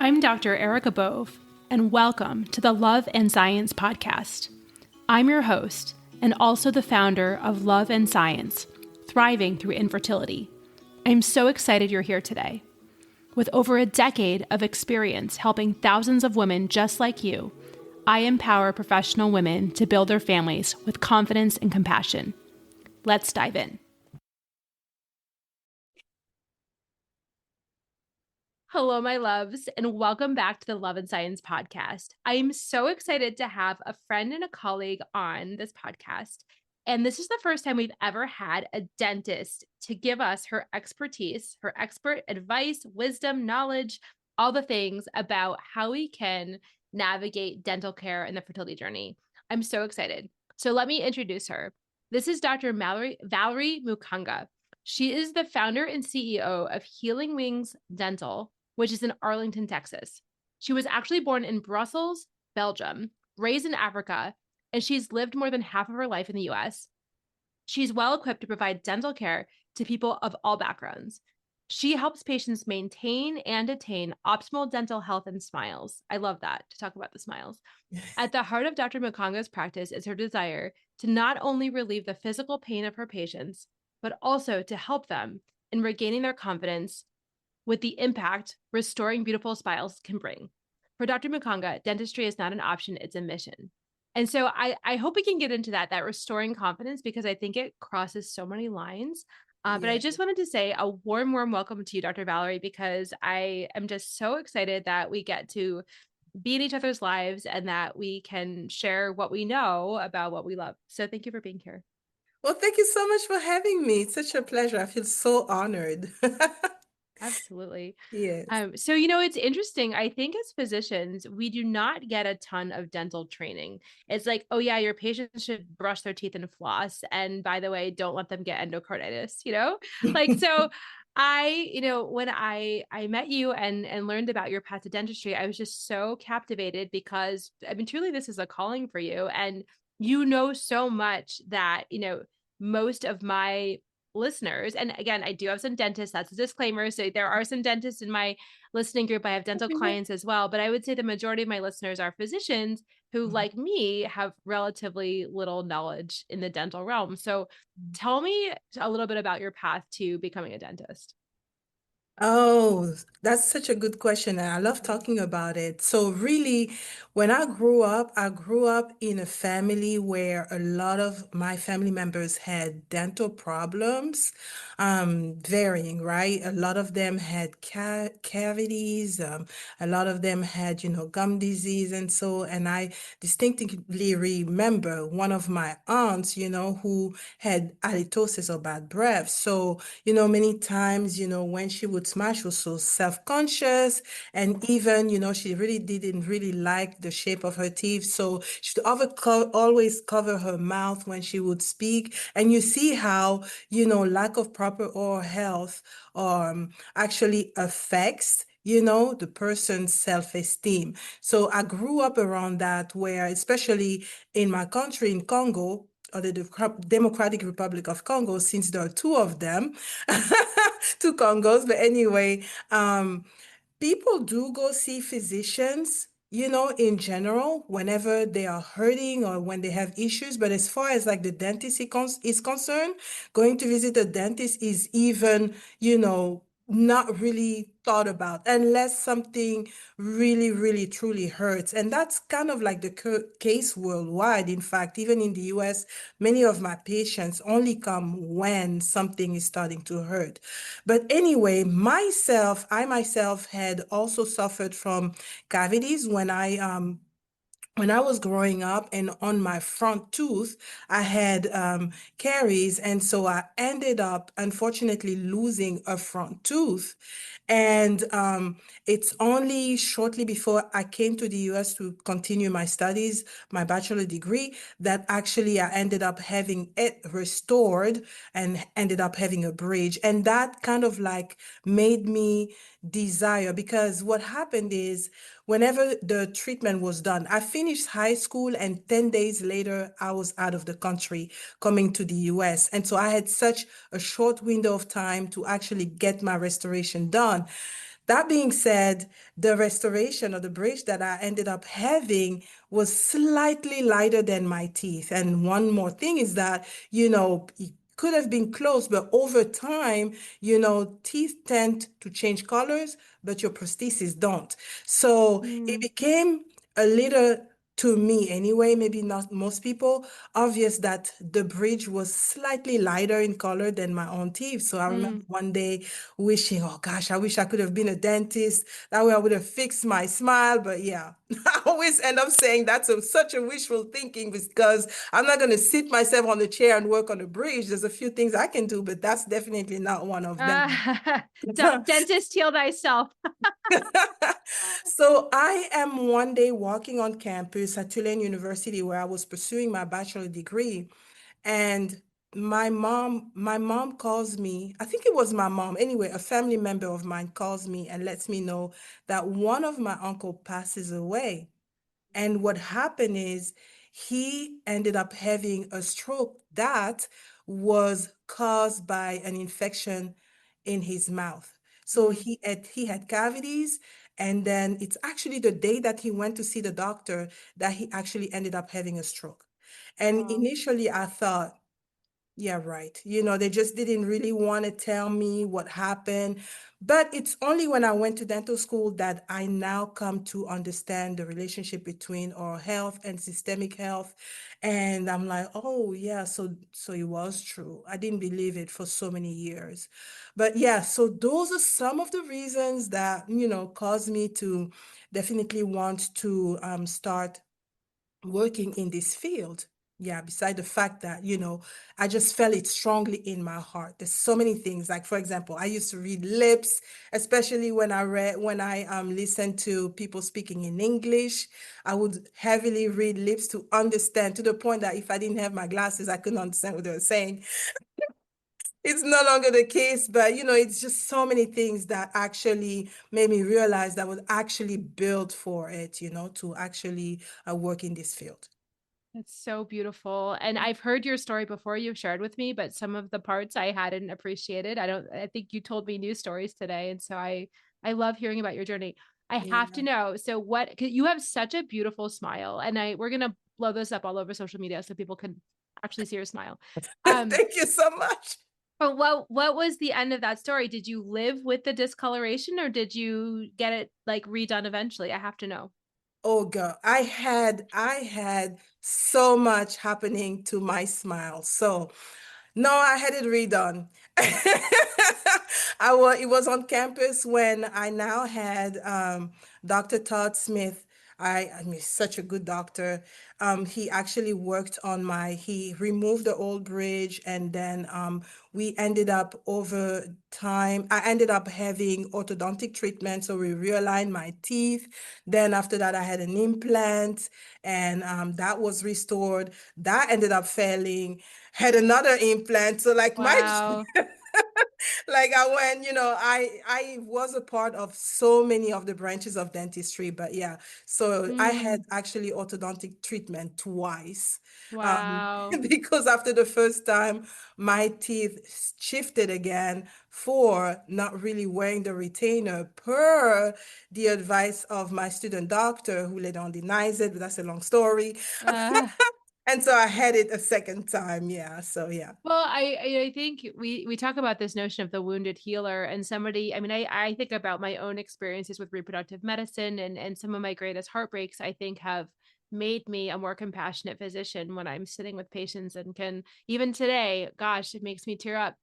I'm Dr. Erica Bove, and welcome to the Love and Science podcast. I'm your host, and also the founder of Love and Science, Thriving Through Infertility. I'm so excited you're here today. With over a decade of experience helping thousands of women just like you, I empower professional women to build their families with confidence and compassion. Let's dive in. Hello, my loves, and welcome back to the Love and Science podcast. I am so excited to have a friend and a colleague on this podcast. And this is the first time we've ever had a dentist to give us her expertise, her expert advice, wisdom, knowledge, all the things about how we can navigate dental care and the fertility journey. I'm so excited. So let me introduce her. This is Dr. Valerie Mukanga. She is the founder and CEO of Healing Wings Dental, which is in Arlington, Texas. She was actually born in Brussels, Belgium, raised in Africa, and she's lived more than half of her life in the US. She's well equipped to provide dental care to people of all backgrounds. She helps patients maintain and attain optimal dental health and smiles. I love that, to talk about the smiles. At the heart of Dr. Mukanga's practice is her desire to not only relieve the physical pain of her patients, but also to help them in regaining their confidence with the impact restoring beautiful smiles can bring. For Dr. Mukanga, dentistry is not an option, it's a mission. And so I hope we can get into that restoring confidence, because I think it crosses so many lines. But I just wanted to say a warm welcome to you, Dr. Valerie, because I am just so excited that we get to be in each other's lives and that we can share what we know about what we love. So thank you for being here. Well, thank you so much for having me. It's such a pleasure. I feel so honored. Absolutely. Yes. So, it's interesting. I think as physicians, we do not get a ton of dental training. It's like, oh yeah, your patients should brush their teeth and floss. And by the way, don't let them get endocarditis, like, so when I met you and learned about your path to dentistry, I was just so captivated because I mean, truly this is a calling for you. And you know so much that, most of my listeners, and again, I do have some dentists, that's a disclaimer, so there are some dentists in my listening group. I have dental clients as well, but I would say the majority of my listeners are physicians who, like me, have relatively little knowledge in the dental realm. So tell me a little bit about your path to becoming a dentist. Oh, that's such a good question, and I love talking about it. So really, when I grew up in a family where a lot of my family members had dental problems, varying, right? A lot of them had cavities, a lot of them had, gum disease, and I distinctly remember one of my aunts, who had halitosis or bad breath. So many times, when she would smile, she was so self-conscious. And even, she really didn't really like the shape of her teeth. So she'd always cover her mouth when she would speak. And you see how, lack of proper oral health actually affects the person's self-esteem. So I grew up around that, where especially in my country, in Congo, or the Democratic Republic of Congo, since there are two of them, two Congos. But anyway, people do go see physicians, in general, whenever they are hurting or when they have issues. But as far as like the dentist is concerned, going to visit a dentist is even, not really thought about unless something really, really, truly hurts. And that's kind of like the case worldwide. In fact, even in the US, many of my patients only come when something is starting to hurt. But anyway, I myself had also suffered from cavities when I was growing up, and on my front tooth, I had caries. And so I ended up, unfortunately, losing a front tooth. And it's only shortly before I came to the US to continue my studies, my bachelor degree, that actually I ended up having it restored and ended up having a bridge. And that kind of like made me desire, because what happened is, whenever the treatment was done, I finished high school, and 10 days later, I was out of the country coming to the US. And so I had such a short window of time to actually get my restoration done. That being said, the restoration or the bridge that I ended up having was slightly lighter than my teeth. And one more thing is that, it could have been close, but over time, teeth tend to change colors, but your prosthesis don't. So it Mm, became a little, to me anyway, maybe not most people, obvious that the bridge was slightly lighter in color than my own teeth. So I remember mm. one day wishing, oh gosh, I wish I could have been a dentist. That way I would have fixed my smile. But yeah, I always end up saying that's such a wishful thinking because I'm not going to sit myself on the chair and work on the bridge. There's a few things I can do, but that's definitely not one of them. Dentist, heal thyself. So I am one day walking on campus at Tulane University where I was pursuing my bachelor degree, and my mom calls me. I think it was my mom. Anyway, a family member of mine calls me and lets me know that one of my uncle passes away. And what happened is he ended up having a stroke that was caused by an infection in his mouth. So Mm, he had cavities, and then it's actually the day that he went to see the doctor that he actually ended up having a stroke. And wow. initially I thought, yeah, right. They just didn't really want to tell me what happened. But it's only when I went to dental school that I now come to understand the relationship between oral health and systemic health. And I'm like, oh yeah, so it was true. I didn't believe it for so many years. But yeah, so those are some of the reasons that, caused me to definitely want to start working in this field. Yeah, beside the fact that, I just felt it strongly in my heart. There's so many things. Like, for example, I used to read lips, especially when I listened to people speaking in English. I would heavily read lips to understand, to the point that if I didn't have my glasses, I couldn't understand what they were saying. It's no longer the case, but it's just so many things that actually made me realize that I was actually built for it, to actually work in this field. It's so beautiful. And I've heard your story before you've shared with me, but some of the parts I hadn't appreciated. I think you told me new stories today. And so I love hearing about your journey. I have to Yeah. know. So what, 'cause you have such a beautiful smile, and we're going to blow this up all over social media so people can actually see your smile. Um, Thank you so much. but what was the end of that story? Did you live with the discoloration or did you get it like redone eventually? I have to know. Oh girl, I had so much happening to my smile. So no, I had it redone. It was on campus when I now had Dr. Todd Smith. I mean, such a good doctor. He actually worked on he removed the old bridge, and then we ended up over time. I ended up having orthodontic treatment, so we realigned my teeth. Then after that, I had an implant, and that was restored. That ended up failing, had another implant. So like my Wow. like I went, I was a part of so many of the branches of dentistry, but yeah, so I had Mm, actually orthodontic treatment twice. wow. Because after the first time, my teeth shifted again for not really wearing the retainer per the advice of my student doctor, who later on denies it, but that's a long story. Uh, And so I had it a second time. Yeah. So yeah. well, I think we talk about this notion of the wounded healer, and somebody. I mean, I think about my own experiences with reproductive medicine, and some of my greatest heartbreaks, I think, have made me a more compassionate physician when I'm sitting with patients, and can even today, gosh, it makes me tear up.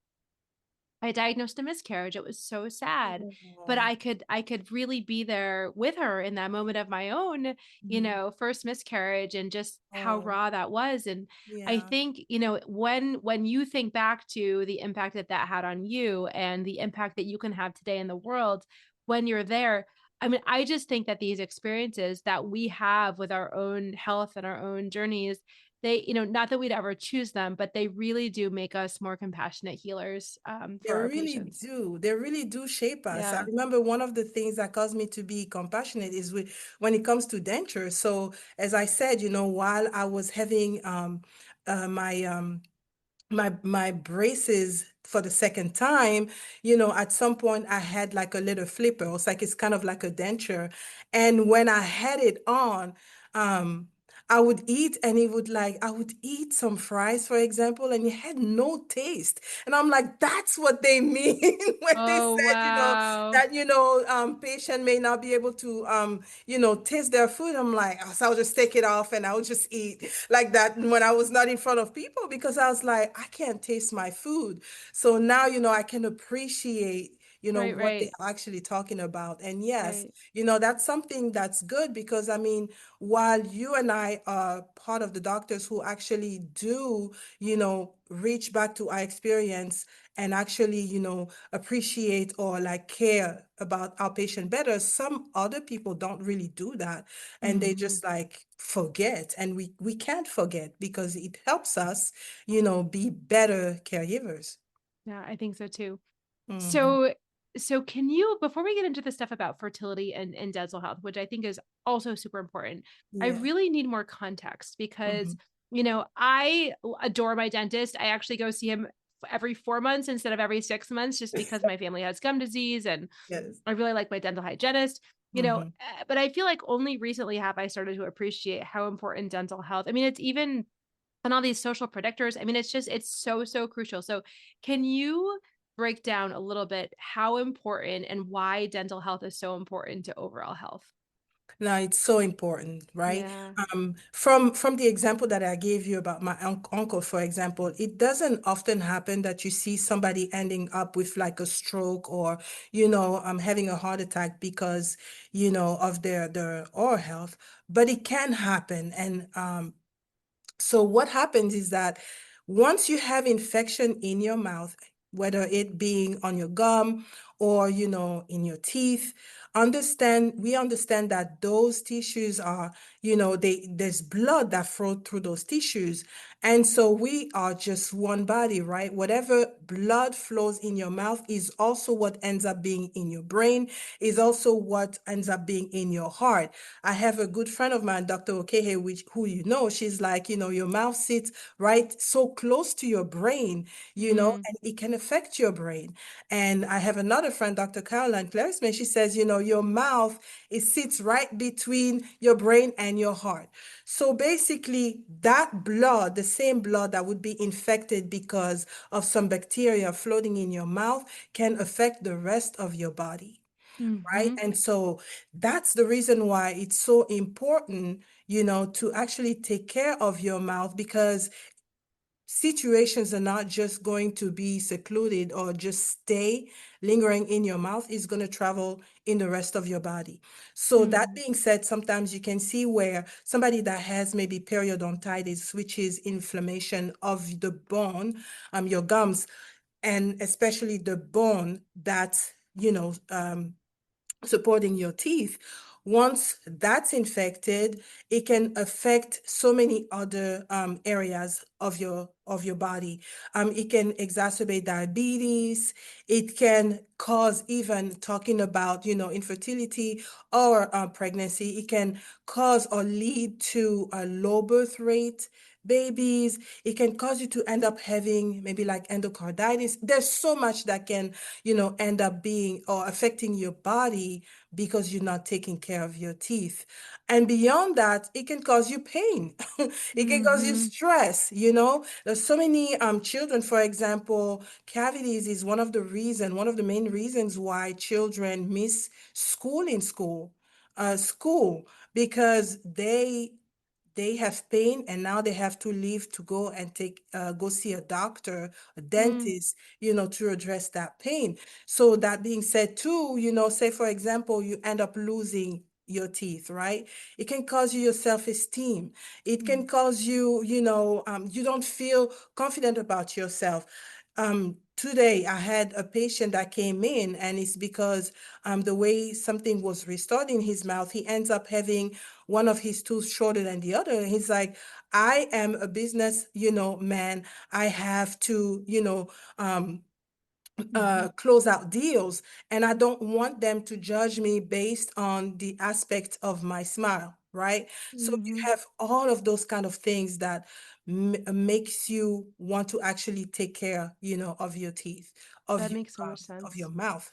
I diagnosed a miscarriage. It was so sad, but Oh, I could really be there with her in that moment of my own, mhm. first miscarriage, and just how Oh, raw that was. And I yeah. think, when you think back to the impact that that had on you and the impact that you can have today in the world when you're there, I mean, I just think that these experiences that we have with our own health and our own journeys, they, not that we'd ever choose them, but they really do make us more compassionate healers, They for our really patients. do. They really do shape us. I Yeah. remember one of the things that caused me to be compassionate is when it comes to denture. So, as I said, while I was having my my braces for the second time, at some point I had like a little flipper. It's like it's kind of like a denture. And when I had it on, um, I would eat and it would like I would eat some fries, for example, and it had no taste. And I'm like, that's what they mean when they Oh, said, wow. that patient may not be able to taste their food. I'm like, oh, so I'll just take it off and I'll just eat like that when I was not in front of people because I was like, I can't taste my food. So now, I can appreciate, Right, what they're right, actually talking about. And yes, right. that's something that's good because I mean, while you and I are part of the doctors who actually do, reach back to our experience and actually, appreciate or like care about our patient better, some other people don't really do that and they Hmm. just like forget, and we can't forget because it helps us be better caregivers. Yeah, I think so too. Hmm. So, so can you, before we get into the stuff about fertility and dental health, which I think is also super important, I Yeah. really need more context because, Hmm. I adore my dentist. I actually go see him every 4 months instead of every 6 months, just because my family has gum disease and Yes. I really like my dental hygienist, Hmm. but I feel like only recently have I started to appreciate how important dental health. I mean, it's even and all these social predictors. I mean, it's so, so crucial. So, can you break down a little bit how important and why dental health is so important to overall health? No, it's so important, right? Yeah. From the example that I gave you about my uncle, for example, it doesn't often happen that you see somebody ending up with like a stroke or, having a heart attack because, of their oral health, but it can happen. And so what happens is that once you have infection in your mouth, whether it being on your gum or in your teeth, we understand that those tissues are, there's blood that flows through those tissues. And so we are just one body, right? Whatever blood flows in your mouth is also what ends up being in your brain, is also what ends up being in your heart. I have a good friend of mine, Dr. Okehe, who she's like, your mouth sits right so close to your brain, Mm, and it can affect your brain. And I have another friend, Dr. Caroline Clarisman, she says, your mouth, it sits right between your brain and your heart. So basically, that blood, the same blood that would be infected because of some bacteria floating in your mouth, can affect the rest of your body, right? mm-hmm, And so that's the reason why it's so important, to actually take care of your mouth because situations are not just going to be secluded or just stay lingering in your mouth. It's going to travel in the rest of your body. So that mm, being said, sometimes you can see where somebody that has maybe periodontitis, which is inflammation of the bone, your gums, and especially the bone that supporting your teeth. Once that's infected, it can affect so many other areas of your body. It can exacerbate diabetes. It can cause, even talking about infertility or pregnancy. It can cause or lead to a low birth rate. Babies, it can cause you to end up having maybe like endocarditis. There's so much that can end up being or affecting your body because you're not taking care of your teeth. And beyond that, it can cause you pain. It can cause you mm-hmm, stress. There's so many children, for example, cavities is one of the main reasons why children miss school because they have pain and now they have to leave to go and go see a doctor, a mm, dentist, to address that pain. So that being said too, say for example, you end up losing your teeth, right? It can cause you your self-esteem. It mm, can cause you, you don't feel confident about yourself. Today I had a patient that came in and it's because the way something was restored in his mouth, he ends up having one of his tooth shorter than the other. He's like, I am a business, man. I have to, mm-hmm, close out deals, and I don't want them to judge me based on the aspect of my smile. right? So Hmm. you have all of those kind of things that makes you want to actually take care, of your teeth, That makes so much of your sense. mouth.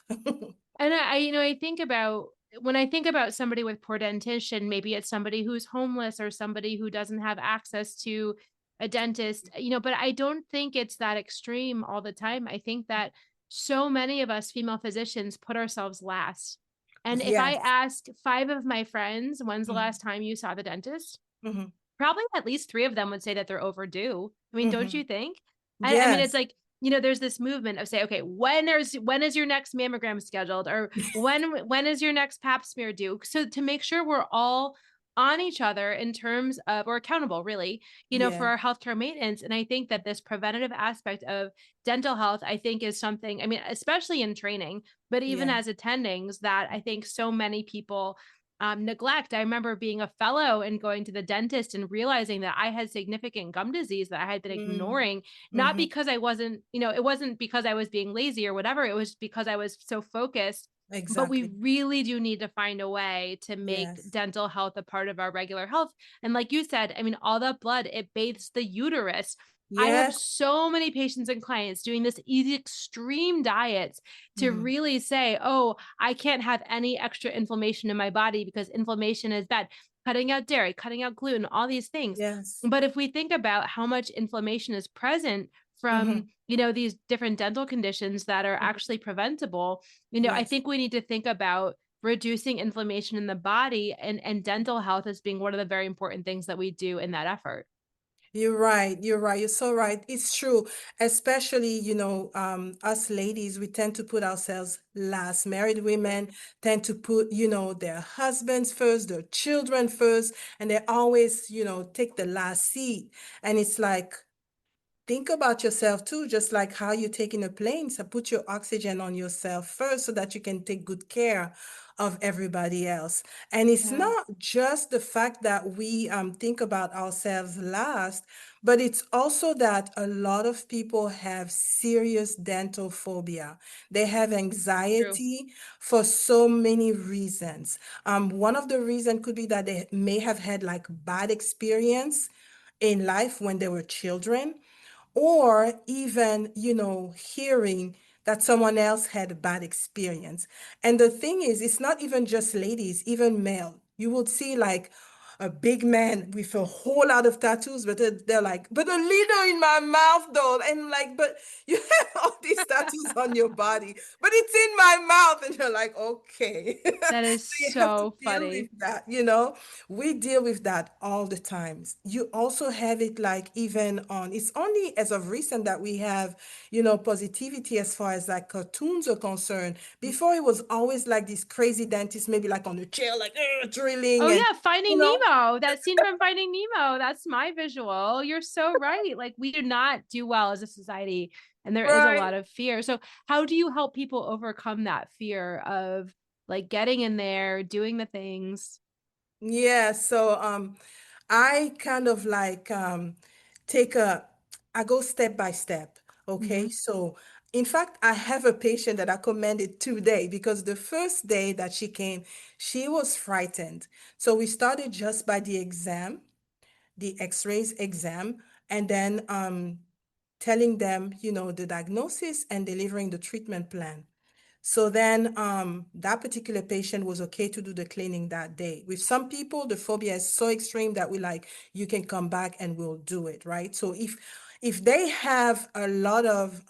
And I think about when I think about somebody with poor dentition, maybe it's somebody who's homeless or somebody who doesn't have access to a dentist, but I don't think it's that extreme all the time. I think that so many of us female physicians put ourselves last. And if I Yes. ask five of my friends, when's the Mhm, last time you saw the dentist? mhm, Probably at least 3 of them would say that they're overdue. I mean, don't you mhm. think? I mean, it's Yes. like, there's this movement of say, "Okay, when is your next mammogram scheduled?" Or when is your next pap smear due? So to make sure we're all on each other in terms of or accountable really, for Yeah. our healthcare maintenance, and I think that this preventative aspect of dental health, I think is something, I mean, especially in training, but even Yeah. as attendings that I think so many people neglect. I remember being a fellow and going to the dentist and realizing that I had significant gum disease that I had been Mm, ignoring, not mhm. because I wasn't, it wasn't because I was being lazy or whatever. It was because I was so focused. But we Exactly. really do need to find a way to make Yes. dental health a part of our regular health. And like you said, I mean, all that blood, it bathes the uterus. I have Yes. so many patients and clients doing this easy extreme diets to Mhm. really say, oh, I can't have any extra inflammation in my body because inflammation is bad. Cutting out dairy, cutting out gluten, all these things. Yes. But if we think about how much inflammation is present from, Mhm. these different dental conditions that are Mhm. actually preventable, I Yes. think we need to think about reducing inflammation in the body and dental health as being one of the very important things that we do in that effort. You're right. You're right. You're so right. It's true. Especially, us ladies, we tend to put ourselves last. Married women tend to put, their husbands first, their children first, and they always, take the last seat. And it's like, think about yourself too, just like how you take in a plane. So put your oxygen on yourself first so that you can take good care of everybody else. And it's Yeah. not just the fact that we think about ourselves last, but it's also that a lot of people have serious dental phobia. They have True. anxiety for so many reasons. One of the reasons could be that they may have had like bad experience in life when they were children, or even, hearing that someone else had a bad experience. And the thing is, it's not even just ladies, even male. You would see like a big man with a whole lot of tattoos, but they're like, but a little in my mouth though. And like, but you have all these tattoos on your body, but it's in my mouth. And you're like, okay. That is So you have to so deal with funny. that. We deal with that all the times. You also have it like even on, it's only as of recent that we have, positivity as far as like cartoons are concerned. Before it was always like this crazy dentist, maybe like on a chair, like Oh drilling and, yeah, you Finding know, Nemo. That scene from Finding Nemo. That's my visual. You're so right. Like we do not do well as a society and there is a right. lot of fear. So how do you help people overcome that fear of like getting in there, doing the things? Yeah. So, I kind of like take a, I go step by step. Okay. Mhm. So, in fact, I have a patient that I commended today because the first day that she came, she was frightened. So, we started just by the exam, the x-rays exam, and then telling them, the diagnosis and delivering the treatment plan. So then that particular patient was okay to do the cleaning that day. With some people, the phobia is so extreme that we like, you can come back and we'll do it, right? So if they have a lot of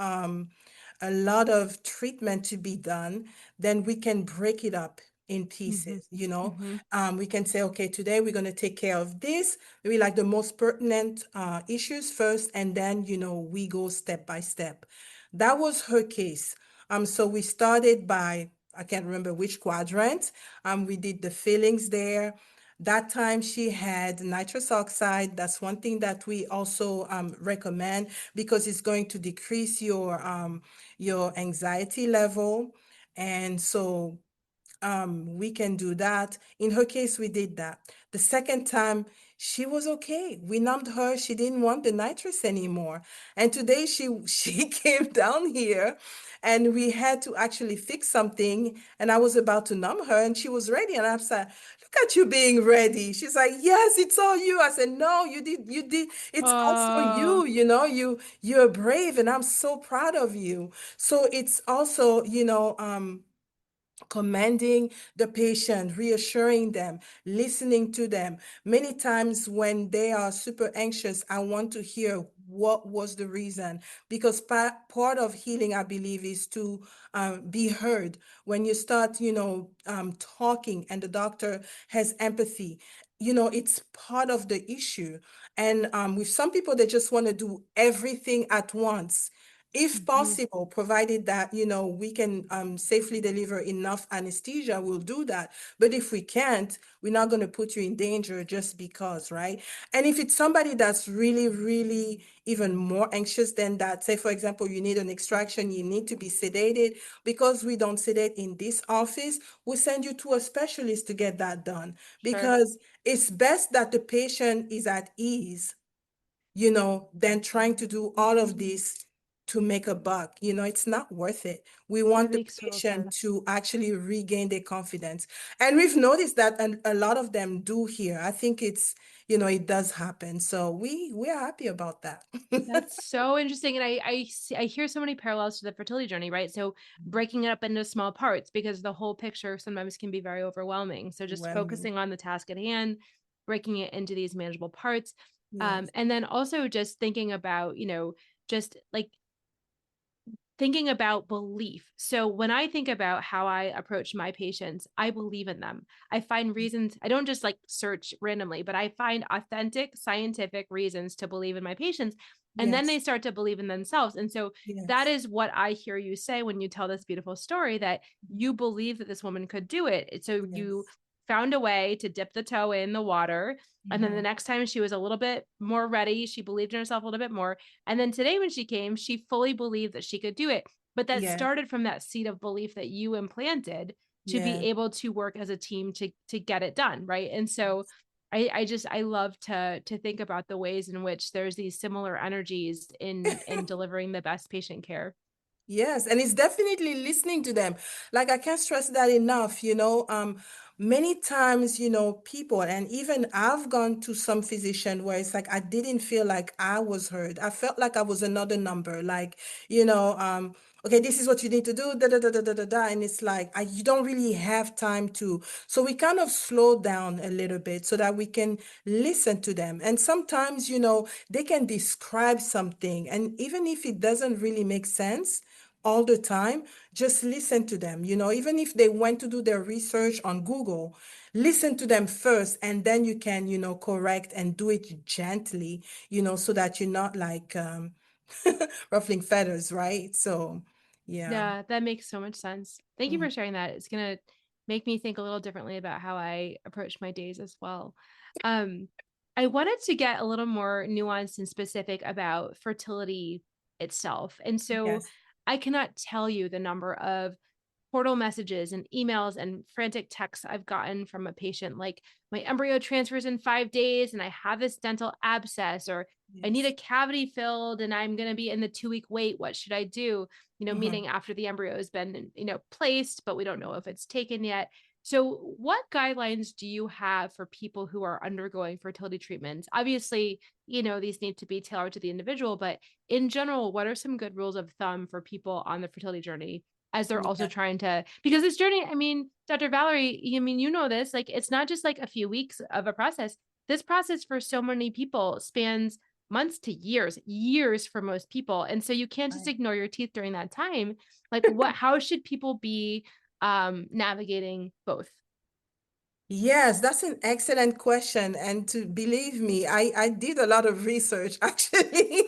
treatment to be done, then we can break it up in Mhm. pieces. Mhm. We can say, okay, today we're going to take care of this, maybe like the most pertinent issues first, and then, we go step by step. That was her case. So we started by, I can't remember which quadrant. We did the fillings there. That time she had nitrous oxide. That's one thing that we also recommend because it's going to decrease your anxiety level. And so we can do that. In her case, we did that. The second time, she was okay. We numbed her. She didn't want the nitrous anymore. And today she came down here and we had to actually fix something. And I was about to numb her and she was ready. And I said, look at you being ready. She's like, yes, it's all you. I said, no, you did. It's also Oh, you, you're brave and I'm so proud of you. So it's also, commending the patient, reassuring them, listening to them. Many times when they are super anxious, I want to hear what was the reason. Because part of healing, I believe, is to be heard. When you start, talking and the doctor has empathy, it's part of the issue. And with some people, they just want to do everything at once. If mhm, possible, provided that, we can safely deliver enough anesthesia, we'll do that. But if we can't, we're not going to put you in danger just because, right? And if it's somebody that's really, really even more anxious than that, say, for example, you need an extraction, you need to be sedated, because we don't sedate in this office, we send you to a specialist to get that done. sure. Because it's best that the patient is at ease, than trying to do all of this to make a buck. It's not worth it. We That want the makes total patient sense. to actually regain their confidence. And we've noticed that a lot of them do here. I think it does happen. So we're happy about that. That's so interesting. And I hear so many parallels to the fertility journey, right? So breaking it up into small parts because the whole picture sometimes can be very overwhelming. So just Overwhelming. focusing on the task at hand, breaking it into these manageable parts. Yes. And then also just thinking about, just like thinking about belief. So when I think about how I approach my patients, I believe in them. I find reasons, I don't just like search randomly, but I find authentic scientific reasons to believe in my patients. And then they Yes. start to believe in themselves. And so that Yes. is what I hear you say when you tell this beautiful story that you believe that this woman could do it. So you Yes. found a way to dip the toe in the water. And then the Mhm. next time she was a little bit more ready, she believed in herself a little bit more. And then today, when she came, she fully believed that she could do it. But that Yeah. started from that seed of belief that you implanted to be Yeah. able to work as a team to get it done. Right. And so I love to think about the ways in which there's these similar energies in delivering the best patient care. Yes, and it's definitely listening to them. Like I can't stress that enough, many times, people, and even I've gone to some physician where it's like I didn't feel like I was heard. I felt like I was another number, like, okay, this is what you need to do, da da da da da da da. And it's like you don't really have time to. So we kind of slow down a little bit so that we can listen to them. And sometimes, they can describe something, and even if it doesn't really make sense all the time, just listen to them. Even if they went to do their research on Google, listen to them first, and then you can, correct and do it gently, so that you're not like ruffling feathers, right? So, yeah. Yeah, that makes so much sense. Thank you Mhm. for sharing that. It's gonna make me think a little differently about how I approach my days as well. Um, I wanted to get a little more nuanced and specific about fertility itself. And so Yes. I cannot tell you the number of portal messages and emails and frantic texts I've gotten from a patient like my embryo transfers in 5 days and I have this dental abscess, or I need Yes. a cavity filled and I'm going to be in the 2 week wait. What should I do? Mhm. Meaning after the embryo has been, placed, but we don't know if it's taken yet. So, what guidelines do you have for people who are undergoing fertility treatments? Obviously, these need to be tailored to the individual, but in general, what are some good rules of thumb for people on the fertility journey as they're also Yeah. trying to, because this journey, I mean, Dr. Valerie, this, like, it's not just like a few weeks of a process. This process for so many people spans months to years for most people. And so you can't just Right. ignore your teeth during that time. Like, how should people be navigating both? Yes, that's an excellent question. And to believe me, I did a lot of research actually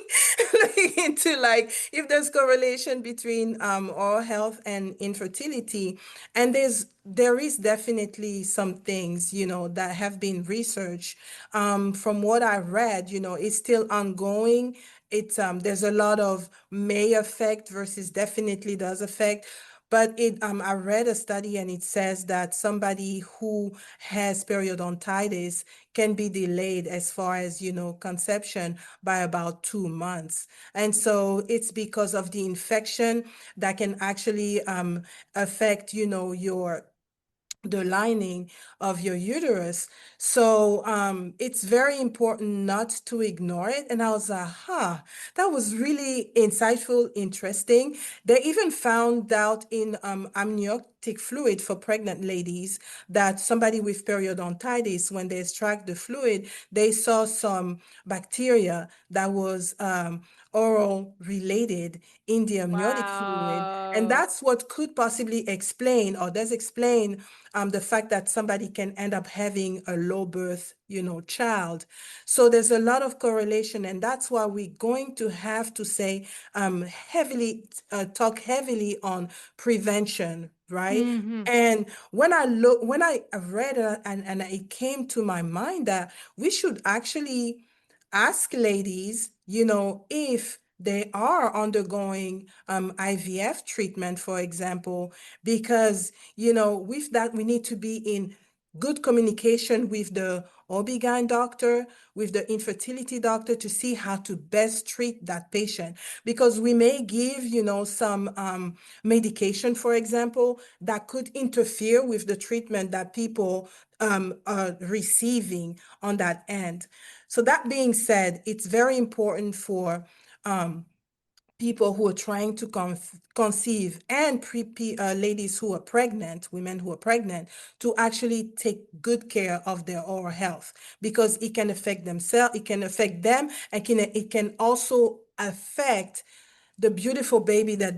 looking into like if there's correlation between oral health and infertility. And there is definitely some things, that have been researched. From what I read, it's still ongoing. It's there's a lot of may affect versus definitely does affect. But I read a study and it says that somebody who has periodontitis can be delayed as far as, conception by about 2 months. And so it's because of the infection that can actually affect, your the lining of your uterus. So it's very important not to ignore it. And I was like, that was really insightful, interesting. They even found out in amniotic fluid for pregnant ladies that somebody with periodontitis, when they extract the fluid, they saw some bacteria that was oral related in the amniotic fluid. And Wow. that's what could possibly explain or does explain the fact that somebody can end up having a low birth, child. So there's a lot of correlation, and that's why we're going to have to say talk heavily on prevention, right? Hmm. And when I read it, and it came to my mind that we should actually ask ladies, if they are undergoing IVF treatment, for example, because, with that, we need to be in good communication with the OB/GYN doctor, with the infertility doctor to see how to best treat that patient. Because we may give, some medication, for example, that could interfere with the treatment that people are receiving on that end. So that being said, it's very important for um, people who are trying to conceive and ladies who are pregnant, women who are pregnant, to actually take good care of their oral health because it can affect themselves, it can affect them, and it can also affect the beautiful baby that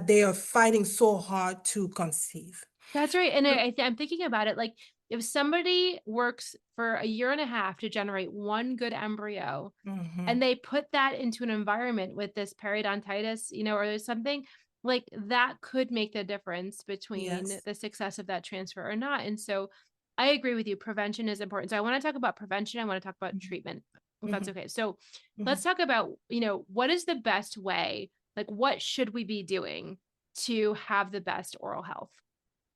they are fighting so hard to conceive. That's right. And I'm thinking about it like if somebody works for a year and a half to generate one good embryo, Mhm. and they put that into an environment with this periodontitis, or there's something like that could make the difference between Yes. the success of that transfer or not. And so I agree with you. Prevention is important. So I want to talk about prevention. I want to talk about Mhm. treatment, if that's Mhm. okay. So let's Mhm. talk about, what is the best way? Like, what should we be doing to have the best oral health?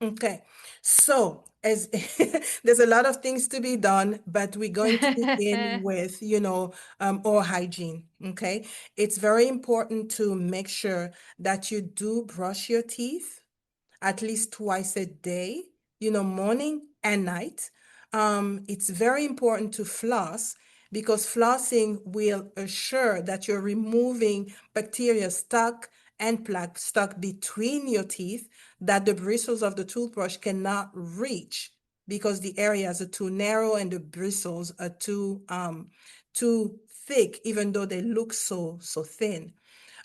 Okay, so as there's a lot of things to be done, but we're going to begin with, oral hygiene. Okay, it's very important to make sure that you do brush your teeth at least twice a day, morning and night. It's very important to floss because flossing will assure that you're removing bacteria stuck and plaque stuck between your teeth that the bristles of the toothbrush cannot reach because the areas are too narrow and the bristles are too thick, even though they look so thin.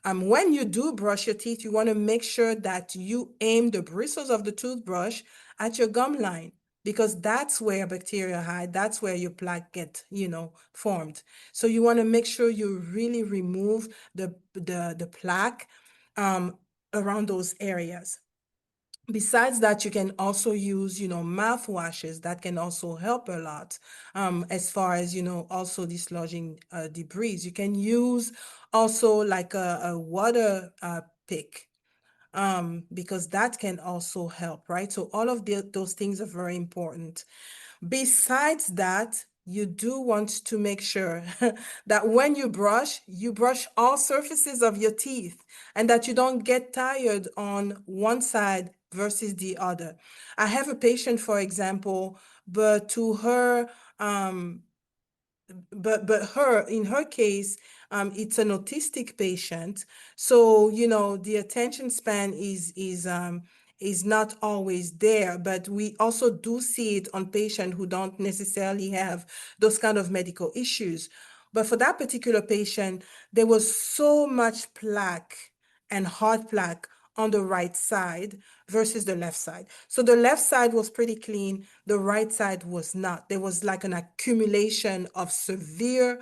When you do brush your teeth, you want to make sure that you aim the bristles of the toothbrush at your gum line because that's where bacteria hide. That's where your plaque get, formed. So you want to make sure you really remove the plaque um, around those areas. Besides that, you can also use, mouthwashes that can also help a lot as far as, also dislodging debris. You can use also like a water pick because that can also help, right? So all of those things are very important. Besides that, you do want to make sure that when you brush all surfaces of your teeth and that you don't get tired on one side versus the other. I have a patient, for example, but to her, in her case, it's an autistic patient, so the attention span is not always there, but we also do see it on patients who don't necessarily have those kind of medical issues. But for that particular patient, there was so much plaque and hard plaque on the right side versus the left side. So the left side was pretty clean, the right side was not. There was like an accumulation of severe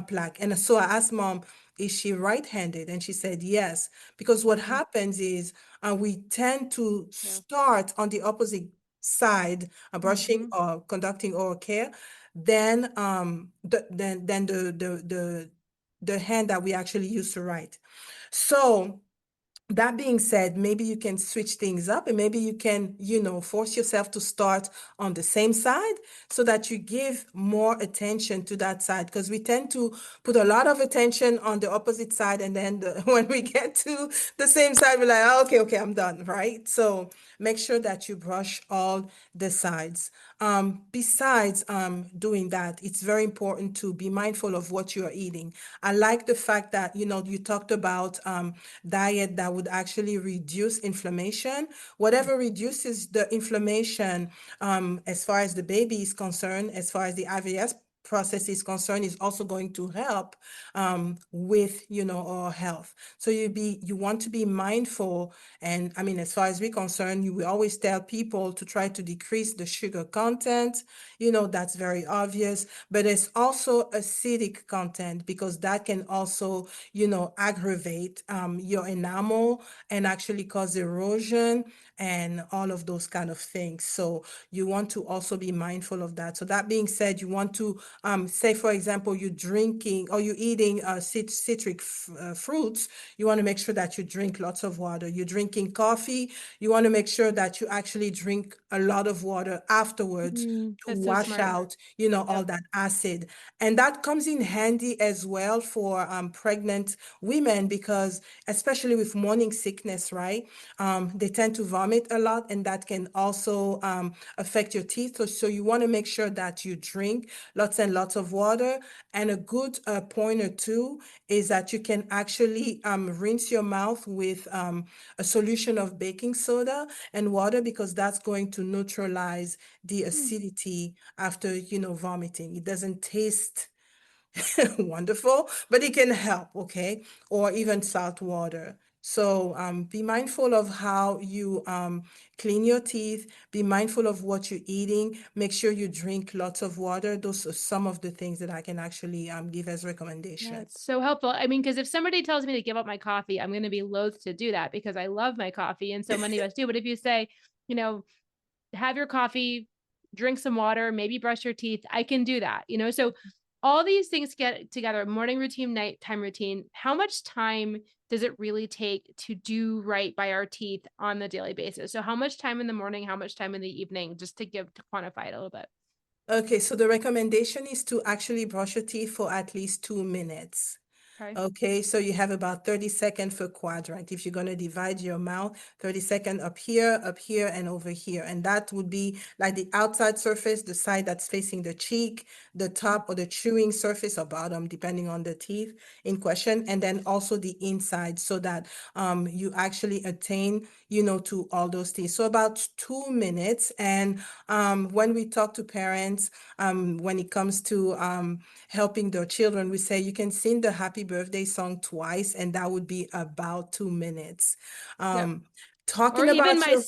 plaque. And so I asked mom, is she right-handed? And she said yes, because what Mhm. happens is we tend to Yeah. start on the opposite side, brushing Hmm. or conducting oral care, then the hand that we actually use to write. So That being said, maybe you can switch things up and maybe you can, force yourself to start on the same side so that you give more attention to that side because we tend to put a lot of attention on the opposite side and then when we get to the same side, we're like, "Oh, okay, okay, I'm done," right? So make sure that you brush all the sides. Besides doing that, it's very important to be mindful of what you're eating. I like the fact that, you talked about diet that would actually reduce inflammation. Whatever reduces the inflammation, as far as the baby is concerned, as far as the IVF process is concerned, is also going to help with our health. So you want to be mindful, and I mean, as far as we're concerned, we always tell people to try to decrease the sugar content. That's very obvious, but it's also acidic content because that can also aggravate your enamel and actually cause erosion and all of those kind of things. So you want to also be mindful of that. So that being said, you want to say, for example, you're drinking or you're eating citric fruits. You want to make sure that you drink lots of water. You're drinking coffee. You want to make sure that you actually drink a lot of water afterwards to That's so wash smart. out, all Yep. that acid. And that comes in handy as well for pregnant women because, especially with morning sickness, right? They tend to vomit a lot, and that can also affect your teeth. So you want to make sure that you drink lots and lots of water. And a good pointer too is that you can actually rinse your mouth with a solution of baking soda and water because that's going to neutralize the Mm. acidity after, vomiting. It doesn't taste wonderful, but it can help, okay? Or even salt water. So be mindful of how you clean your teeth. Be mindful of what you're eating. Make sure you drink lots of water. Those are some of the things that I can actually give as Yeah, recommendation. it's so helpful. I mean, because if somebody tells me to give up my coffee, I'm going to be loath to do that because I love my coffee and so many of us do. But if you say, you know, have your coffee, drink some water, maybe brush your teeth, I can do that. So all these things get together, morning routine, nighttime routine. How much time does it really take to do right by our teeth on the daily basis? So how much time in the morning, how much time in the evening, just to quantify it a little bit. Okay, so the recommendation is to actually brush your teeth for at least 2 minutes. Okay. Okay, so you have about 30 seconds per quadrant. If you're going to divide your mouth, 30 seconds up here, and over here. And that would be like the outside surface, the side that's facing the cheek, the top or the chewing surface or bottom, depending on the teeth in question. And then also the inside so that you actually attain, to all those teeth. So about 2 minutes. And when we talk to parents, when it comes to helping their children, we say you can sing the happy birthday song twice, and that would be about 2 minutes. Yep. Um, Or talking even about your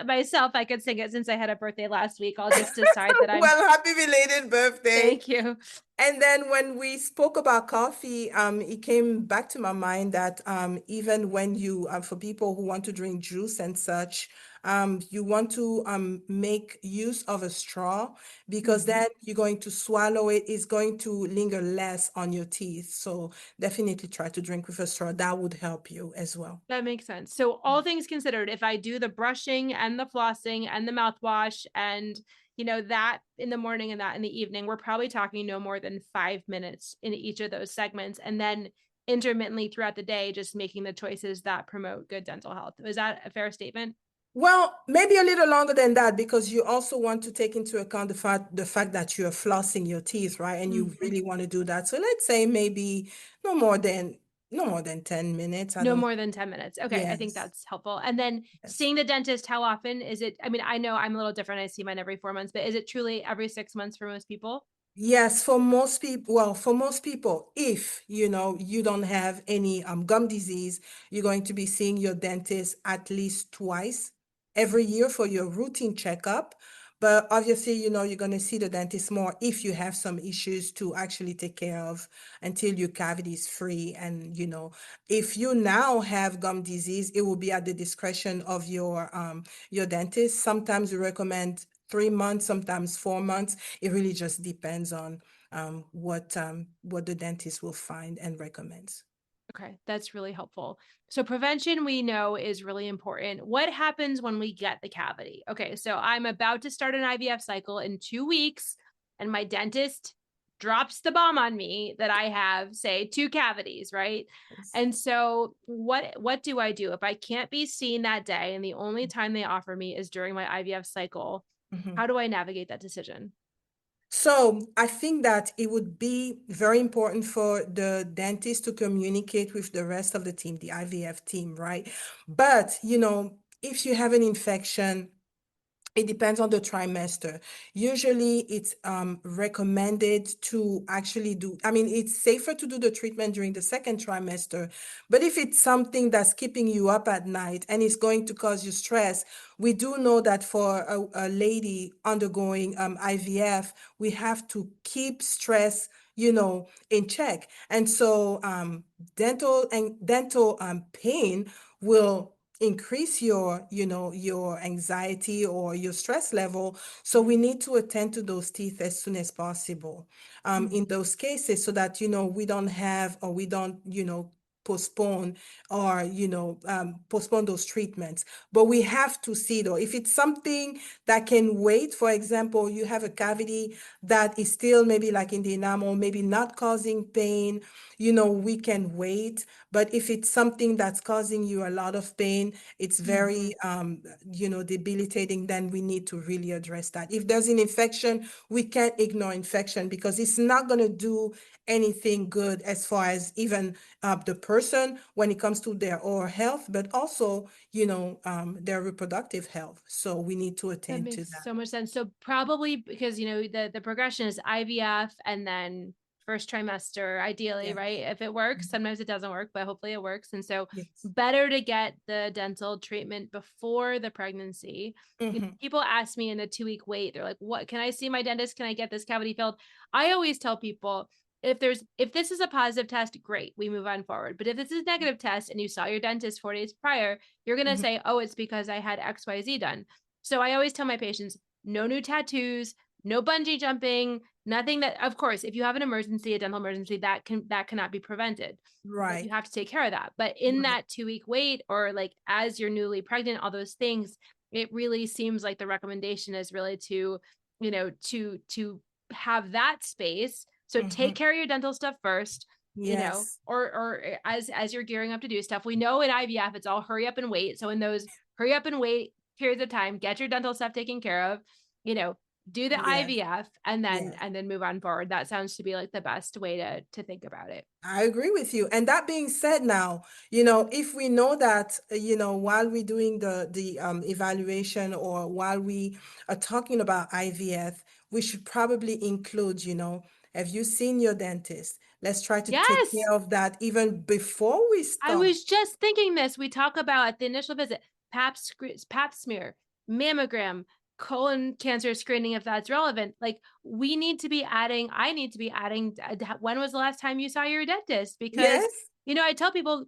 myself, I could sing it since I had a birthday last week. I'll just decide that I'm well, happy belated birthday. thank you. And then when we spoke about coffee, it came back to my mind that even when for people who want to drink juice and such, you want to make use of a straw because then you're going to swallow it. It's going to linger less on your teeth. So definitely try to drink with a straw. That would help you as well. That makes sense. So all things considered, if I do the brushing and the flossing and the mouthwash and that in the morning and that in the evening, we're probably talking no more than 5 minutes in each of those segments. And then intermittently throughout the day, just making the choices that promote good dental health. Is that a fair statement? Well, maybe a little longer than that because you also want to take into account the fact that you're flossing your teeth, right? And you Mhm. really want to do that. So let's say maybe no more than no more than 10 minutes. I No don't more than 10 minutes. Okay. I think yes. that's helpful. And then Yes. seeing the dentist, how often is it? I mean, I know I'm a little different. I see mine every 4 months, but is it truly every 6 months for most people? Yes, for most people, if you don't have any gum disease, you're going to be seeing your dentist at least twice every year for your routine checkup. But obviously, you're going to see the dentist more if you have some issues to actually take care of until your cavity is free. And if you now have gum disease, it will be at the discretion of your dentist. Sometimes we recommend 3 months, sometimes 4 months. It really just depends on what the dentist will find and recommends. Okay, that's really helpful. So prevention we know is really important. What happens when we get the cavity? Okay, so I'm about to start an IVF cycle in 2 weeks and my dentist drops the bomb on me that I have say 2 cavities, right? Yes. And so what do I do if I can't be seen that day and the only time they offer me is during my IVF cycle? Mhm. How do I navigate that decision? So I think that it would be very important for the dentist to communicate with the rest of the team, the IVF team, right? But, if you have an infection, it depends on the trimester. Usually, it's recommended to actually do, I mean, it's safer to do the treatment during the second trimester. But if it's something that's keeping you up at night and it's going to cause you stress, we do know that for a lady undergoing IVF, we have to keep stress, in check. And so, dental pain will increase your anxiety or your stress level, so we need to attend to those teeth as soon as possible in Mhm. those cases, so that we don't have, or we don't postpone, or postpone those treatments. But we have to see, though, if it's something that can wait. For example, you have a cavity that is still maybe like in the enamel, maybe not causing pain, we can wait. But if it's something that's causing you a lot of pain, it's Mhm. very debilitating, then we need to really address that. If there's an infection, we can't ignore infection, because it's not going to do anything good as far as even the person when it comes to their oral health, but also their reproductive health. So we need to That attend to makes that. so much sense. So probably because the progression is IVF and then first trimester, ideally, Yes. right? If it works, Mhm. sometimes it doesn't work, but hopefully it works. And so Yes. better to get the dental treatment before the pregnancy. Hmm. People ask me in the 2 week wait, they're like, "What can I see my dentist? Can I get this cavity filled?" I always tell people if this is a positive test, great, we move on forward. But if this is a negative test and you saw your dentist 4 days prior, you're gonna Hmm. say, "Oh, it's because I had XYZ done." So I always tell my patients no new tattoos, no bungee jumping, nothing that, of course, if you have an emergency, a dental emergency, that cannot be prevented. You Right. have to take care of that. But in Right. that 2 week wait, or like as you're newly pregnant, all those things, it really seems like the recommendation is really to, to have that space. So take Hmm. care of your dental stuff first, Yes. or as you're gearing up to do stuff. We know in IVF it's all hurry up and wait. So in those hurry up and wait periods of time, get your dental stuff taken care of, you know, do the Yes. IVF and then Yes. move on forward. That sounds to be like the best way to think about it. I agree with you. And that being said, now, if we know that, while we're doing the evaluation, or while we are talking about IVF, we should probably include, have you seen your dentist? Let's try to take Yes. care of that even before we I start. was just thinking this. We talk about at the initial visit, pap smear, mammogram, colon cancer screening if that's relevant. Like we need to be adding, I need to be adding, when was the last time you saw your dentist? Because, Yes. I tell people,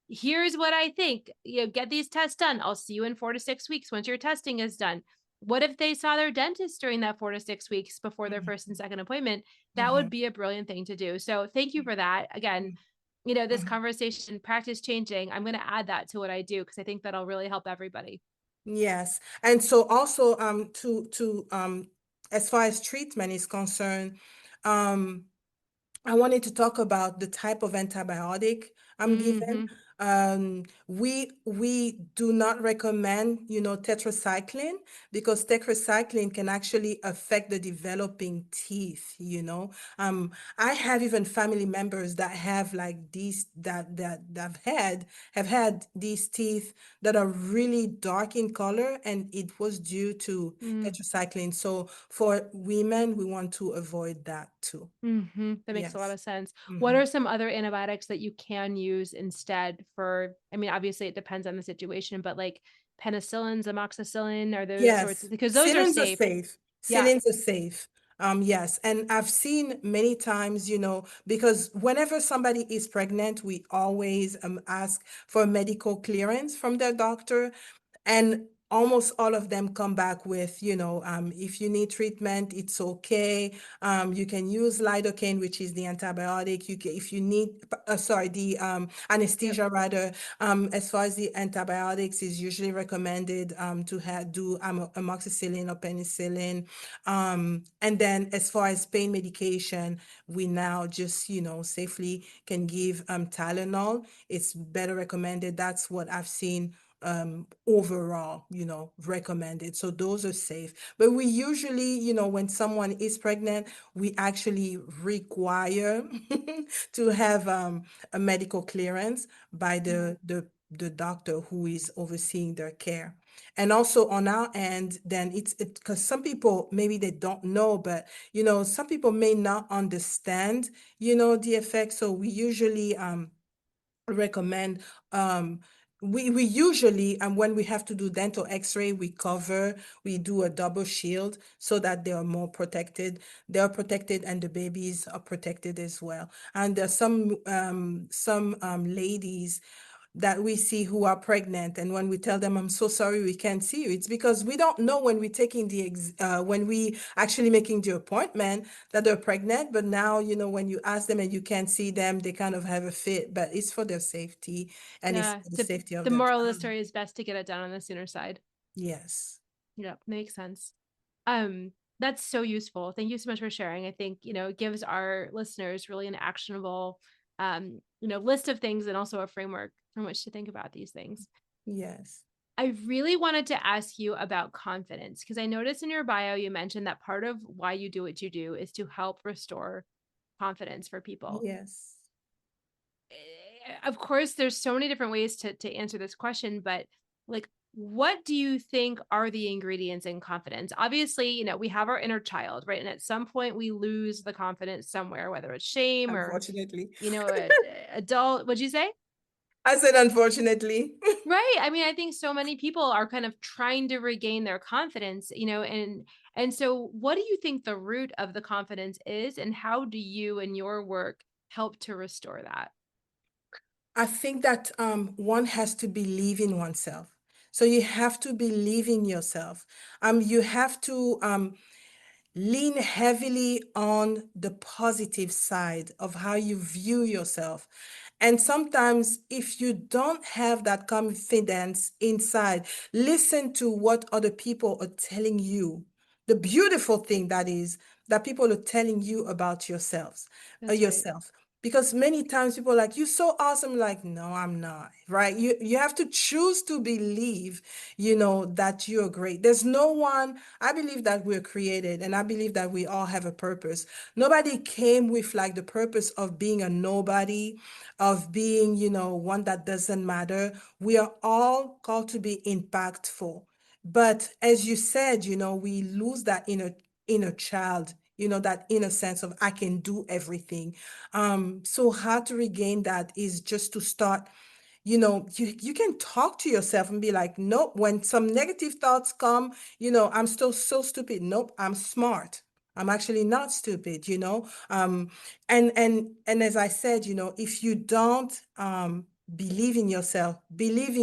here's what I think, get these tests done. I'll see you in 4 to 6 weeks once your testing is done. What if they saw their dentist during that 4 to 6 weeks before their Mhm. first and second appointment? That would Mhm. be a brilliant thing to do. So thank you for that. Again, this Mhm. conversation, practice changing, I'm going to add that to what I do because I think that'll really help everybody. Yes. And so also, to as far as treatment is concerned, um I wanted to talk about the type of antibiotic I'm given. Hmm. We do not recommend, tetracycline, because tetracycline can actually affect the developing teeth, I have even family members that have like these that have had these teeth that are really dark in color, and it was due to tetracycline. So for women, we want to avoid that too. That makes a lot Yes. of sense. What Hmm. are some other antibiotics that you can use instead for, I mean, obviously it depends on the situation, but like penicillins, amoxicillin, are those sorts Yes. of, because those are Ceilings are safe. safe. Yeah. Ceilings are safe. Yes. And I've seen many times, because whenever somebody is pregnant, we always ask for medical clearance from their doctor. And almost all of them come back with, if you need treatment, it's okay. You can use lidocaine, which is the antibiotic. If you need, sorry, the Yep. anesthesia rather. As far as the antibiotics, is usually recommended to do amoxicillin or penicillin. And then as far as pain medication, we now just, safely can give Tylenol. It's better recommended. That's what I've seen overall, recommended. So those are safe. But we usually, when someone is pregnant, we actually require to have a medical clearance by Mhm. the doctor who is overseeing their care. And also on our end, then it's because some people maybe they don't know, but some people may not understand, the effects. So we usually recommend we usually when we have to do dental x-ray we do a double shield so that they are more protected. They are protected and the babies are protected as well. And there's some ladies that we see who are pregnant, and when we tell them, I'm so sorry we can't see you, it's because we don't know when we're taking when we actually making the appointment that they're pregnant. But now, when you ask them and you can't see them, they kind of have a fit, but it's for their safety and it's Yeah. for the safety of The their moral of the child. story is best to get it done on the sooner side. Yes. Yeah, makes sense. That's so useful. Thank you so much for sharing. I think, it gives our listeners really an actionable, list of things and also a framework from which to think about these things. Yes. I really wanted to ask you about confidence because I noticed in your bio you mentioned that part of why you do what you do is to help restore confidence for people. Yes. Of course, there's so many different ways to answer this question, but like, what do you think are the ingredients in confidence? Obviously, we have our inner child, right? And at some point we lose the confidence somewhere, whether it's shame or, Unfortunately. adult. What'd you say? I said unfortunately. Right. I mean, I think so many people are kind of trying to regain their confidence, and so what do you think the root of the confidence is, and how do you and your work help to restore that? I think that one has to believe in oneself. So you have to believe in yourself. You have to lean heavily on the positive side of how you view yourself. And sometimes, if you don't have that confidence inside, listen to what other people are telling you. The beautiful thing that is that people are telling you about yourselves, That's right. yourself. Because many times people are like, you're so awesome. Like, no, I'm not, right? You have to choose to believe, that you're great. There's no one, I believe that we're created and I believe that we all have a purpose. Nobody came with like the purpose of being a nobody, of being, one that doesn't matter. We are all called to be impactful. But as you said, we lose that inner child, that inner sense of I can do everything. So how to regain that is just to start, you can talk to yourself and be like, nope, when some negative thoughts come, I'm still so stupid. Nope, I'm smart. I'm actually not stupid, and as I said, if you don't believe in yourself, believe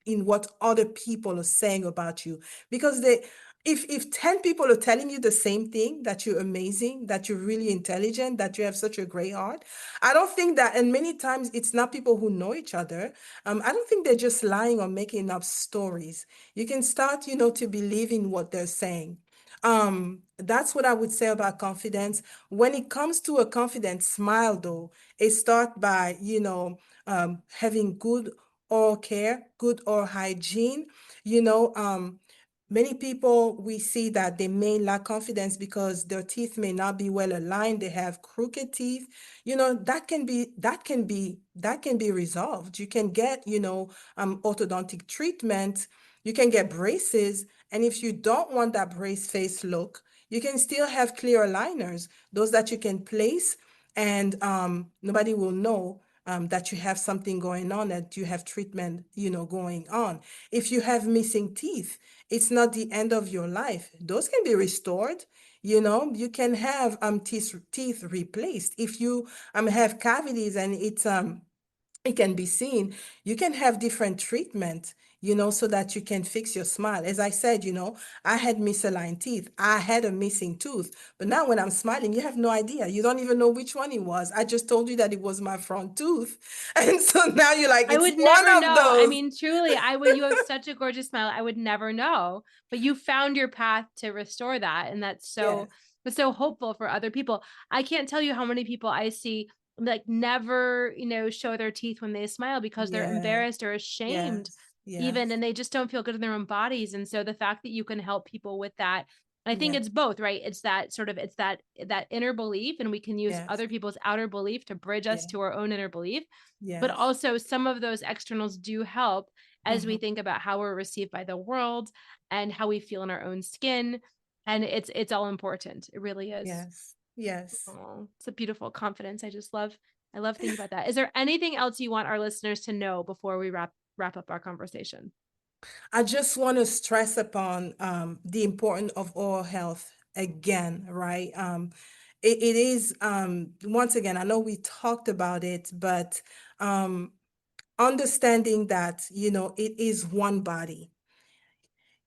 in what other people are saying about you, because if 10 people are telling you the same thing, that you're amazing, that you're really intelligent, that you have such a great heart, I don't think that, and many times it's not people who know each other. I don't think they're just lying or making up stories. You can start, to believe in what they're saying. That's what I would say about confidence. When it comes to a confident smile, though, it starts by, having good oral care, good oral hygiene. You know, many people, we see that they may lack confidence because their teeth may not be well aligned. They have crooked teeth. That can be resolved. You can get, orthodontic treatment. You can get braces. And if you don't want that brace face look, you can still have clear aligners, those that you can place, and nobody will know that you have something going on, that you have treatment, going on. If you have missing teeth, it's not the end of your life. Those can be restored. You can have teeth replaced. If you have cavities and it can be seen, you can have different treatment, so that you can fix your smile. As I said, I had misaligned teeth. I had a missing tooth. But now when I'm smiling, you have no idea. You don't even know which one it was. I just told you that it was my front tooth. And so now you're like, I it's would never one of know. I those. mean, truly, I would. You have such a gorgeous smile. I would never know, but you found your path to restore that, and Yes, that's so hopeful for other people. I can't tell you how many people I see like never, show their teeth when they smile because they're yes, embarrassed or ashamed, yes, yes, even, and they just don't feel good in their own bodies. And so the fact that you can help people with that, I think yes, it's both, right? It's that inner belief, and we can use yes, other people's outer belief to bridge us yes, to our own inner belief, but yes. also some of those externals do help as we Mhm. think about how we're received by the world and how we feel in our own skin. And it's all important. It really is. Yes, yes. Oh, it's a beautiful confidence. I love thinking about that. Is there anything else you want our listeners to know before we wrap up our conversation? I just want to stress upon the importance of oral health again, right? It is, once again, I know we talked about it, but um, understanding that, it is one body.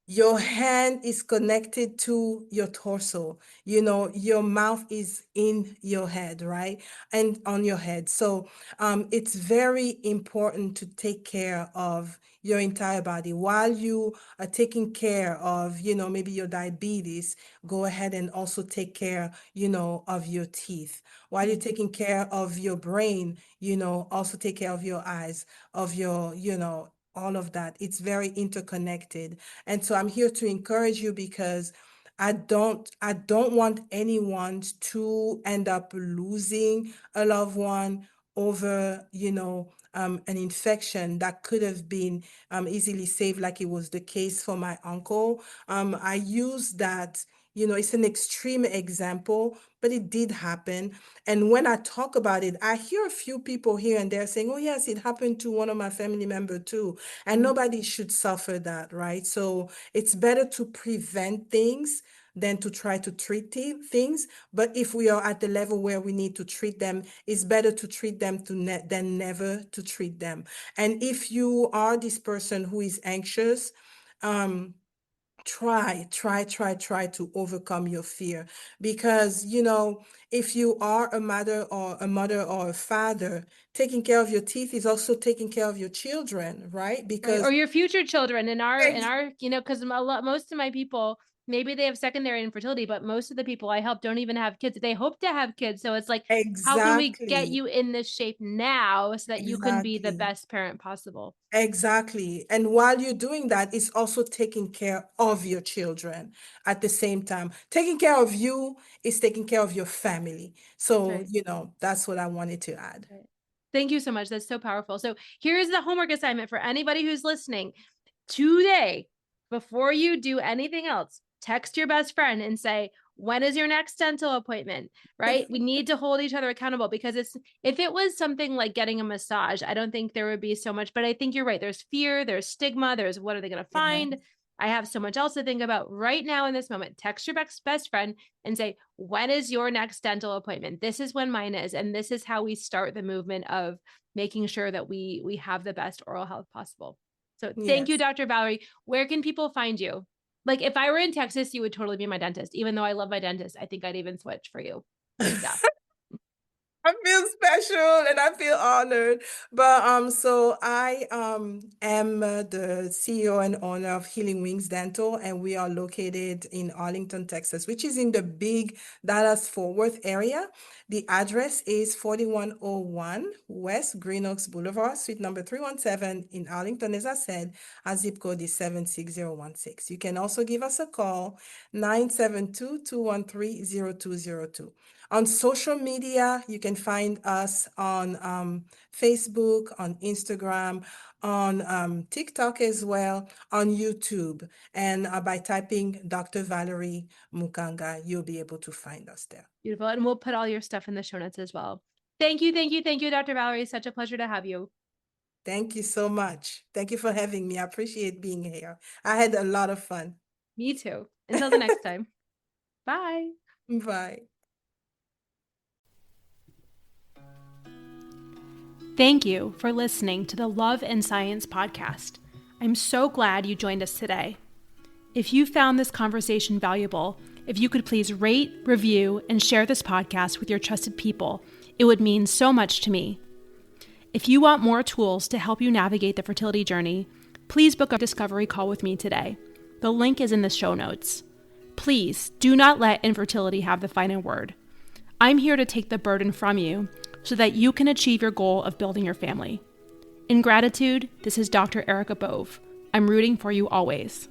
Your hand is connected to your torso. Your mouth is in your head, right? And on your head. So it's very important to take care of your entire body while you are taking care of, maybe your diabetes. Go ahead and also take care, of your teeth. While you're Mm. taking care of your brain, also take care of your eyes, of your, all of that. It's very interconnected. And so I'm here to encourage you because I don't want anyone to end up losing a loved one over, an infection that could have been easily saved, like it was the case for my uncle. I use that, it's an extreme example, but it did happen. And when I talk about it, I hear a few people here and there saying, oh, yes, it happened to one of my family member too. And Mm. nobody should suffer that, right? So it's better to prevent things than to try to treat things. But if we are at the level where we need to treat them, it's better to treat them than never to treat them. And if you are this person who is anxious, um, try to overcome your fear, because if you are a mother or a father, taking care of your teeth is also taking care of your children, right? Right. Because Or your future children ex- because most of my people, maybe they have secondary infertility, but most of the people I help don't even have kids. They hope to have kids. So it's like, how can we get exactly, you in this shape now so that you can be the exactly, best parent possible? exactly. And while you're doing that, it's also taking care of your children at the same time. Taking care of you is taking care of your family. So Right. that's what I wanted to add. Right. Thank you so much. That's so powerful. So here's the homework assignment for anybody who's listening. Today, before you do anything else, text your best friend and say, when is your next dental appointment? Right? We need to hold each other accountable, because if it was something like getting a massage, I don't think there would be so much, but I think you're right. There's fear, there's stigma, there's what are they going to Yeah. find? I have so much else to think about right now in this moment. Text your best friend and say, when is your next dental appointment? This is when mine is. And this is how we start the movement of making sure that we have the best oral health possible. So thank you, Yes. Dr. Valerie. Where can people find you? Like, if I were in Texas, you would totally be my dentist. Even though I love my dentist, I think I'd even switch for you ASAP. I feel special and I feel honored. But so I am the CEO and owner of Healing Wings Dental, and we are located in Arlington, Texas, which is in the big Dallas-Fort Worth area. The address is 4101 West Green Oaks Boulevard, suite number 317 in Arlington. As I said, our zip code is 76016. You can also give us a call, 972-213-0202. On social media, you can find us on Facebook, on Instagram, on TikTok as well, on YouTube. And by typing Dr. Valerie Mukanga, you'll be able to find us there. Beautiful. And we'll put all your stuff in the show notes as well. Thank you. Thank you. Thank you, Dr. Valerie. Such a pleasure to have you. Thank you so much. Thank you for having me. I appreciate being here. I had a lot of fun. Me too. Until the next time. Bye. Bye. Thank you for listening to the Love and Science podcast. I'm so glad you joined us today. If you found this conversation valuable, if you could please rate, review, and share this podcast with your trusted people, it would mean so much to me. If you want more tools to help you navigate the fertility journey, please book a discovery call with me today. The link is in the show notes. Please do not let infertility have the final word. I'm here to take the burden from you so that you can achieve your goal of building your family. In gratitude, this is Dr. Erica Bove. I'm rooting for you always.